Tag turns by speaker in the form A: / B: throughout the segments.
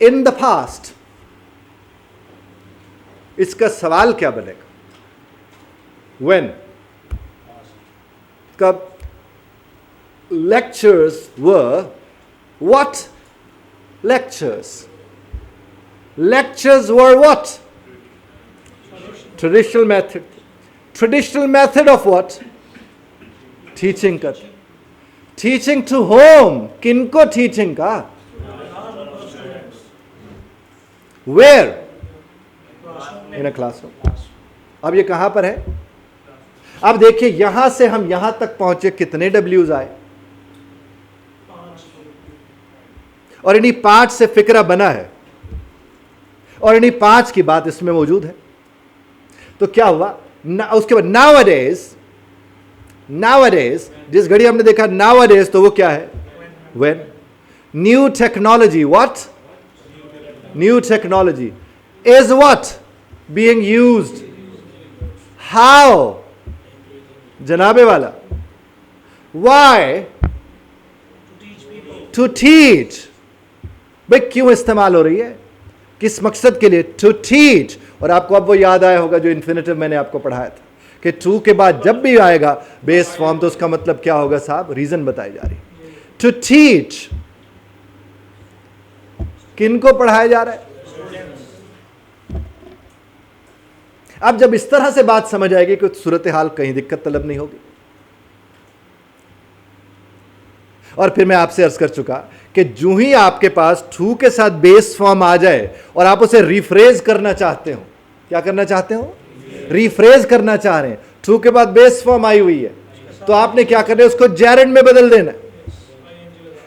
A: In the past, इसका सवाल क्या बनेगा? व्हेन, कब? Lectures were what? Lectures. Lectures were what? Traditional method. Traditional method of what? Teaching का. Teaching to whom? किनको teaching का? Where? In a classroom. अब ये कहां पर है? अब देखिए यहां से हम यहां तक पहुंचे, कितने W's आए? और इन्हीं 5 से फिक्रा बना है, और इन्हीं 5 की बात इसमें मौजूद है. तो क्या हुआ उसके बाद? नाउअडेज, जिस घड़ी हमने देखा नाउअडेज, तो वो क्या है? When. New technology, what? New technology is what? Being used. How? जनाबे वाला. व्हाई? To teach. भाई क्यों इस्तेमाल हो रही है? किस मकसद के लिए? To teach. और आपको अब वो याद आया होगा जो इन्फिनेटिव मैंने आपको पढ़ाया था कि टू के बाद जब भी आएगा बेस फॉर्म, तो उसका मतलब क्या होगा साहब? रीजन बताई जा रही. To teach. किनको पढ़ाया जा रहा है? अब जब इस तरह से बात समझ आएगी कि सूरत हाल कहीं दिक्कत तलब नहीं होगी. और फिर मैं आपसे अर्ज कर चुका कि जो ही आपके पास टू के साथ बेस फॉर्म आ जाए और आप उसे रिफ्रेज करना चाहते हो, क्या करना चाहते हो? रिफ्रेज करना चाह रहे हैं. टू के बाद बेस फॉर्म आई हुई है, तो आपने क्या करना है? उसको जेरेंड में बदल देना.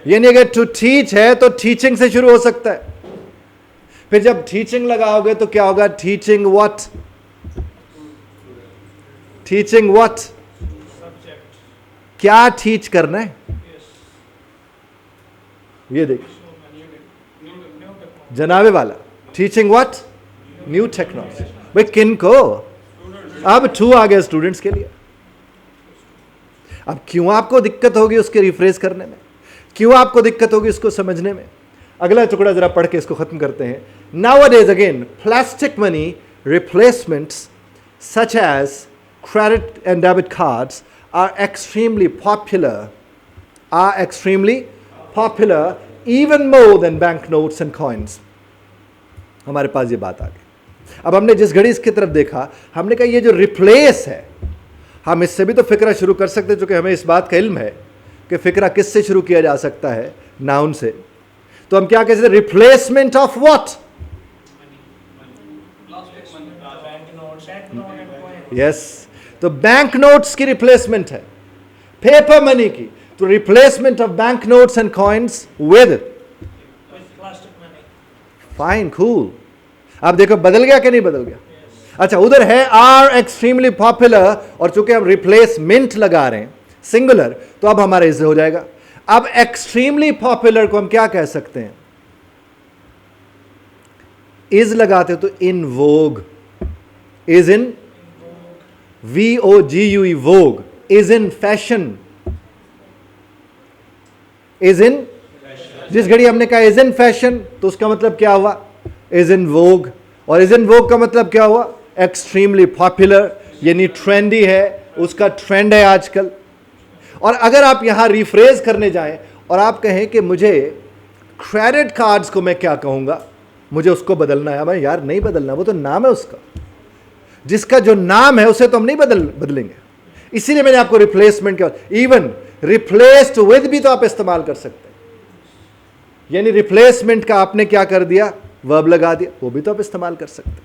A: यानी अगर टू टीच है तो टीचिंग से शुरू हो सकता है. फिर जब टीचिंग लगाओगे तो क्या होगा? Teaching what? Teaching what? क्या टीच करना है? ये देखिए जनाबे वाला. Teaching what? New technology. भाई किन को? अब टू आ गया स्टूडेंट्स के लिए. अब क्यों आपको दिक्कत होगी उसके रिफ्रेश करने में? क्यों आपको दिक्कत होगी उसको समझने में? अगला टुकड़ा जरा पढ़ के इसको खत्म करते हैं. Nowadays again plastic money replacements such as credit and debit cards are extremely popular even more than banknotes and coins. हमारे पास ये बात आ गई. अब हमने जिस घड़ी इसकी तरफ देखा, हमने कहा ये जो रिप्लेस है, हम इससे भी तो फिक्रा शुरू कर सकते, चूंकि हमें इस बात का इल्म है कि फिक्रा किससे शुरू किया जा सकता है? नाउन से. तो हम क्या कह सकते? Replacement of what? यस. तो बैंक नोट्स की रिप्लेसमेंट है, पेपर मनी की. तो replacement of bank notes and coins with fine, cool. आप देखो बदल गया कि नहीं बदल गया? अच्छा, उधर है आर एक्सट्रीमली पॉपुलर, और चूंकि हम रिप्लेसमेंट लगा रहे हैं सिंगुलर, तो अब हमारा इसे हो जाएगा. अब एक्सट्रीमली पॉपुलर को हम क्या कह सकते हैं? इज लगाते तो in vogue. Is in VOGUE, vogue, is in fashion. is in, जिस घड़ी हमने कहा is in fashion, तो उसका मतलब क्या हुआ? is in vogue. और is in vogue का मतलब क्या हुआ? extremely popular, यानी ट्रेंडी है, उसका ट्रेंड है आजकल. और अगर आप यहां रिफ्रेज करने जाएं और आप कहें कि मुझे क्रेडिट कार्ड्स को मैं क्या कहूंगा? मुझे उसको बदलना है. मैं यार नहीं बदलना, वो तो नाम है उसका. जिसका जो नाम है उसे तो हम नहीं बदलेंगे. इसीलिए मैंने आपको रिप्लेसमेंट किया. इवन रिप्लेस्ड विद भी तो आप इस्तेमाल कर सकते हैं. यानी रिप्लेसमेंट का आपने क्या कर दिया? वर्ब लगा दिया, वो भी तो आप इस्तेमाल कर सकते हैं.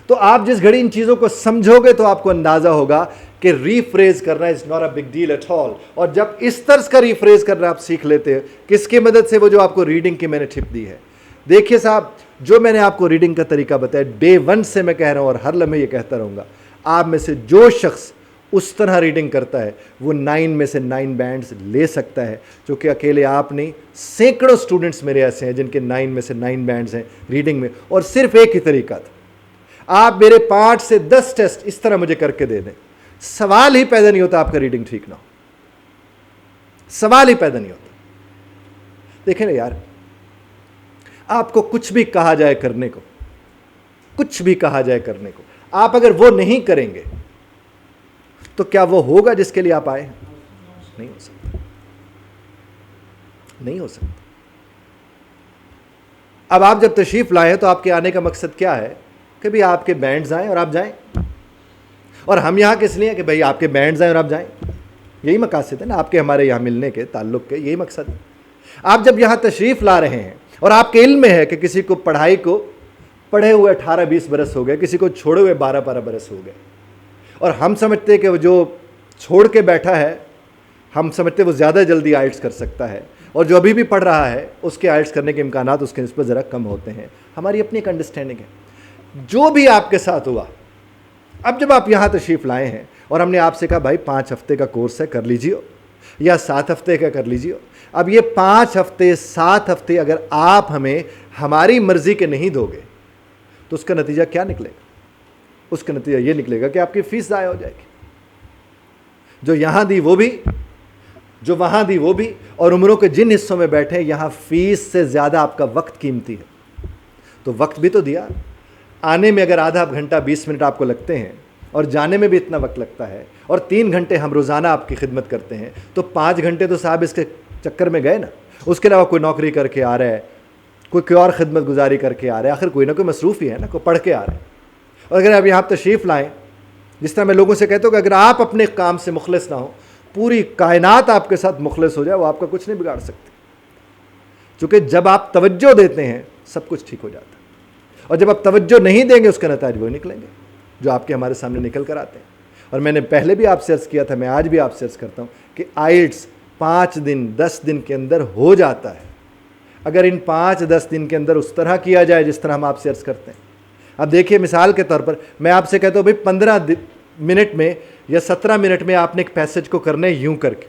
A: तो आप जिस घड़ी इन चीजों को समझोगे तो आपको अंदाजा होगा कि रिफ्रेज करना is not a big deal at all. और जब इस तर्ज का रिफ्रेज करना आप सीख लेते हैं, किसकी मदद से? वो जो आपको रीडिंग की मैंने टिप दी है. देखिए साहब, जो मैंने आपको रीडिंग का तरीका बताया, डे 1 से मैं कह रहा हूं और हर लम्हे ये कहता रहूंगा, आप में से जो शख्स उस तरह रीडिंग करता है वो 9 में से 9 बैंड्स ले सकता है. जो कि अकेले आप नहीं, सैकड़ों स्टूडेंट्स मेरे ऐसे हैं जिनके 9 में से 9 बैंड्स हैं रीडिंग में. और सिर्फ एक ही तरीका था, आप मेरे 5 से 10 टेस्ट इस तरह मुझे करके दे दें, सवाल ही पैदा नहीं होता आपका रीडिंग ठीक ना हो. सवाल ही पैदा नहीं होता. देखें ना यार, आपको कुछ भी कहा जाए करने को, कुछ भी कहा जाए करने को, आप अगर वो नहीं करेंगे तो क्या वो होगा जिसके लिए आप आए हैं? नहीं हो सकता, नहीं हो सकता। अब आप जब तशरीफ लाए हैं तो आपके आने का मकसद क्या है कि भाई आपके बैंड्स आए और आप जाएं, और हम यहाँ किस लिए कि भाई आपके बैंड्स आए और आप जाएं। यही मकासद है ना आपके हमारे यहाँ मिलने के, ताल्लुक़ के, यही मकसद है। आप जब यहाँ तशरीफ़ ला रहे हैं और आपके इल्म में है कि किसी को पढ़ाई को पढ़े हुए 18-20 बरस हो गए, किसी को छोड़े हुए 12-12 बरस हो गए, और हम समझते हैं कि वो जो छोड़ के बैठा है, हम समझते वो ज़्यादा जल्दी आइल्स कर सकता है, और जो अभी भी पढ़ रहा है उसके आइल्स करने के इम्कानात उसके निस्बत ज़रा कम होते हैं। हमारी अपनी एक अंडरस्टैंडिंग है। जो भी आपके साथ हुआ, अब जब आप यहाँ तशरीफ़ लाए हैं और हमने आपसे कहा भाई 5 हफ्ते का कोर्स है, कर लीजिए, या 7 हफ्ते का कर लीजिए, अब ये 5 हफ्ते 7 हफ्ते अगर आप हमें हमारी मर्ज़ी के नहीं दोगे तो उसका नतीजा क्या निकलेगा? उसका नतीजा ये निकलेगा कि आपकी फ़ीस ज़ाया हो जाएगी। जो यहाँ दी वो भी, जो वहाँ दी वो भी, और उम्रों के जिन हिस्सों में बैठे यहाँ फ़ीस से ज़्यादा आपका वक्त कीमती है। तो वक्त भी तो दिया, आने में अगर आधा घंटा 20 मिनट आपको लगते हैं और जाने में भी इतना वक्त लगता है, और 3 घंटे हम रोज़ाना आपकी खिदमत करते हैं, तो 5 घंटे तो साहब इसके चक्कर में गए ना। उसके अलावा कोई नौकरी करके आ रहा है, कोई और ख़िदमत गुजारी करके आ रहा है, आखिर कोई ना कोई मसरूफ़ ही है ना, कोई पढ़ के आ रहा है। और अगर आप यहाँ तशरीफ़ लाएँ, जिस तरह मैं लोगों से कहता हूँ कि अगर आप अपने काम से मुखलिस ना हो, पूरी कायनात आपके साथ मुखलिस हो जाए, वो आपका कुछ नहीं बिगाड़ सकती। चूँकि जब आप तवज्जो देते हैं सब कुछ ठीक हो जाता है, और जब आप तवज्जो नहीं देंगे उसका नतीजा वो निकलेंगे जो आपके हमारे सामने निकल कर आते हैं। और मैंने पहले भी आपसे अर्ज़ किया था, मैं आज भी आपसे अर्ज़ करता हूँ कि आइल्स 5 दिन 10 दिन के अंदर हो जाता है, अगर इन 5-10 दिन के अंदर उस तरह किया जाए जिस तरह हम आपसे अर्ज़ करते हैं। अब देखिए, मिसाल के तौर पर मैं आपसे कहता हूँ भाई 15 मिनट में या 17 मिनट में आपने एक पैसेज को करना है यूं करके,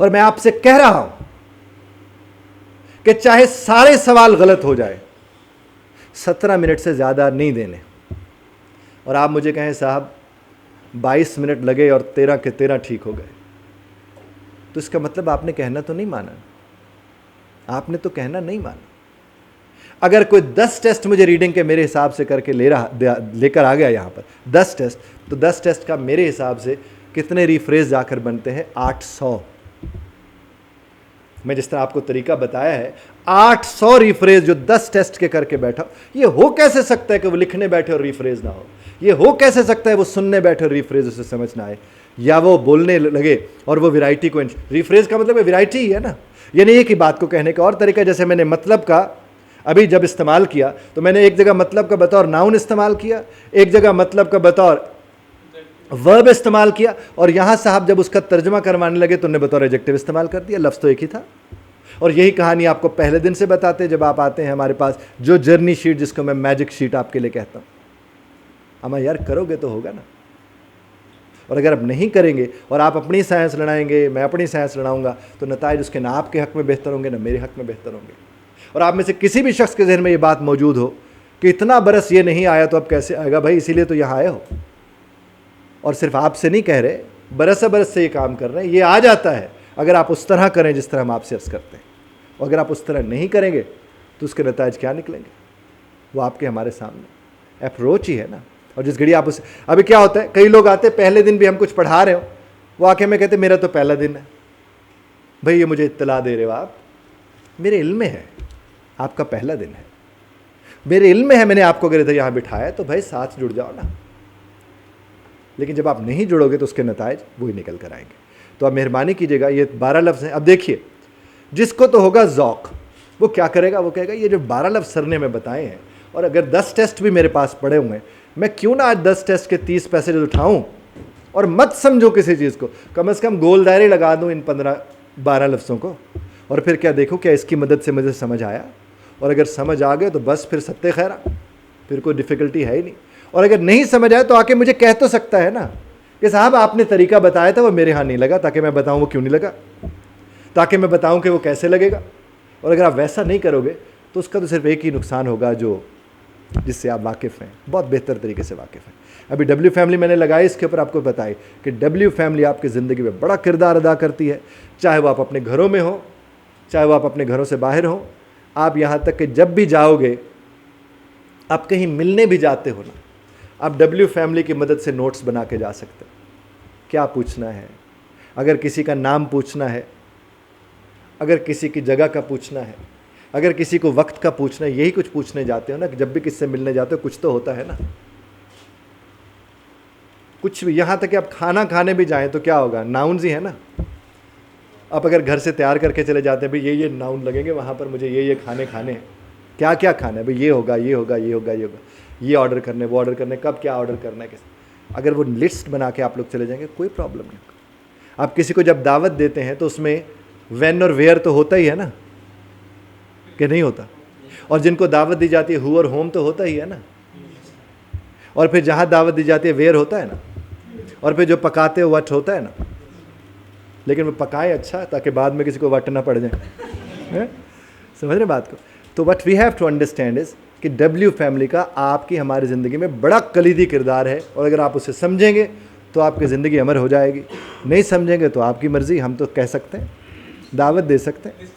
A: और मैं आपसे कह रहा हूं कि चाहे सारे सवाल गलत हो जाए 17 मिनट से ज़्यादा नहीं देने। और आप मुझे कहें साहब 22 मिनट लगे और 13 के 13 ठीक हो गए, तो इसका मतलब आपने कहना तो नहीं माना, आपने तो कहना नहीं माना। अगर कोई 10 टेस्ट मुझे रीडिंग के मेरे हिसाब से करके लेकर आ गया यहाँ पर 10 टेस्ट, तो 10 टेस्ट का मेरे हिसाब से कितने रिफ्रेज जाकर बनते हैं? 800। मैं जिस तरह आपको तरीका बताया है, 800 रिफ्रेज जो 10 टेस्ट के करके बैठा, ये हो कैसे सकता है कि वो लिखने बैठे और रिफ्रेज ना हो? ये हो कैसे सकता है वो सुनने बैठे और रिफ्रेज उसे समझ ना आए, या वो बोलने लगे और वो वैरायटी को, रिफ्रेज का मतलब वैरायटी ही है ना। यानी एक ही बात को कहने का और तरीका, जैसे मैंने मतलब का अभी जब इस्तेमाल किया तो मैंने एक जगह मतलब का बतौर नाउन इस्तेमाल किया, एक जगह मतलब का बतौर वर्ब इस्तेमाल किया, और यहाँ साहब जब उसका तर्जमा करवाने लगे तो उन्हें बतौर एडजेक्टिव इस्तेमाल कर दिया। लफ्ज़ तो एक ही था। और यही कहानी आपको पहले दिन से बताते जब आप आते हैं हमारे पास, जो जर्नी शीट जिसको मैं मैजिक शीट आपके लिए कहता हूँ। अमा यार करोगे तो होगा ना, और अगर आप नहीं करेंगे और आप अपनी साइंस लड़ाएंगे, मैं अपनी साइंस लड़ाऊंगा, तो नताइज उसके ना आपके हक़ में बेहतर होंगे ना मेरे हक़ में बेहतर होंगे। और आप में से किसी भी शख्स के जहन में ये बात मौजूद हो कि इतना बरस ये नहीं आया तो अब कैसे आएगा, भाई इसीलिए तो यहाँ आए हो। और सिर्फ आपसे नहीं कह रहे, बरस बरस से ये काम कर रहे हैं, ये आ जाता है अगर आप उस तरह करें जिस तरह हम आपसे अर्ज़ करते हैं। और अगर आप उस तरह नहीं करेंगे तो उसके नताइज क्या निकलेंगे, वो आपके हमारे सामने अप्रोच ही है ना। और जिस घड़ी आप उस, अभी क्या होता है, कई लोग आते हैं पहले दिन भी हम कुछ पढ़ा रहे हो, वो आके मैं कहते मेरा तो पहला दिन है। भाई ये मुझे इत्तला दे रहे हो आप, मेरे इल्म में है आपका पहला दिन है, मेरे इल्म में है मैंने आपको अगर इधर यहाँ बिठाया, तो भाई साथ जुड़ जाओ ना। लेकिन जब आप नहीं जुड़ोगे तो उसके नताइज वही निकल कर आएंगे। तो आप मेहरबानी कीजिएगा, ये 12 लफ्ज़ हैं। अब देखिए, जिसको तो होगा ज़ौक़, वो क्या करेगा, वो कहेगा ये जो 12 लफ्ज़ सर ने मैं बताए हैं, और अगर 10 टेस्ट भी मेरे पास पड़े हुए हैं, मैं क्यों ना आज 10 टेस्ट के 30 पैसेज उठाऊं और मत समझो किसी चीज़ को, कम से कम गोल दायरे लगा दूं इन 15-12 लफ्ज़ों को, और फिर क्या देखो क्या इसकी मदद से मुझे समझ आया। और अगर समझ आ गए तो बस फिर सत्ते खैरा, फिर कोई डिफ़िकल्टी है ही नहीं। और अगर नहीं समझ आए तो आके मुझे कह तो सकता है ना कि साहब आपने तरीका बताया था वो मेरे यहाँ नहीं लगा, ताकि मैं बताऊँ वो क्यों नहीं लगा, ताकि मैं बताऊँ कि वो कैसे लगेगा। और अगर आप वैसा नहीं करोगे तो उसका तो सिर्फ एक ही नुकसान होगा, जो जिससे आप वाकिफ़ हैं, बहुत बेहतर तरीके से वाकिफ़ हैं। अभी डब्ल्यू फैमिली मैंने लगाई, इसके ऊपर आपको बताई कि डब्ल्यू फैमिली आपकी ज़िंदगी में बड़ा किरदार अदा करती है, चाहे वो आप अपने घरों में हो, चाहे वो आप अपने घरों से बाहर हो। आप यहाँ तक कि जब भी जाओगे, आप कहीं मिलने भी जाते हो ना, आप W फैमिली की मदद से नोट्स बना के जा सकते हो। क्या पूछना है, अगर किसी का नाम पूछना है, अगर किसी की जगह का पूछना है, अगर किसी को वक्त का पूछना है, यही कुछ पूछने जाते हो ना, कि जब भी किससे मिलने जाते हो कुछ तो होता है ना, कुछ भी। यहाँ तक कि आप खाना खाने भी जाएं तो क्या होगा, नाउन्स ही है ना। आप अगर घर से तैयार करके चले जाते हैं, भाई ये नाउन लगेंगे वहाँ पर, मुझे ये खाने हैं, क्या क्या खाना है भाई, ये होगा, ये होगा, ये होगा, ये होगा, ये ऑर्डर करने, वो ऑर्डर करने, कब क्या ऑर्डर करना है, किस। अगर वो लिस्ट बना के आप लोग चले जाएंगे, कोई प्रॉब्लम नहीं। आप किसी को जब दावत देते हैं तो उसमें व्हेन और वेयर तो होता ही है ना, कि नहीं होता। और जिनको दावत दी जाती है हु और होम तो होता ही है ना। और फिर जहाँ दावत दी जाती है वेयर होता है ना। और फिर जो पकाते हो वट होता है ना। लेकिन वो पकाए अच्छा, ताकि बाद में किसी को वट ना पड़ जाए। समझ रहे बात को। तो what we have to understand is कि W फैमिली का आपकी हमारी ज़िंदगी में बड़ा कलीदी किरदार है, और अगर आप उसे समझेंगे तो आपकी ज़िंदगी अमर हो जाएगी, नहीं समझेंगे तो आपकी मर्ज़ी। हम तो कह सकते हैं, दावत दे सकते हैं।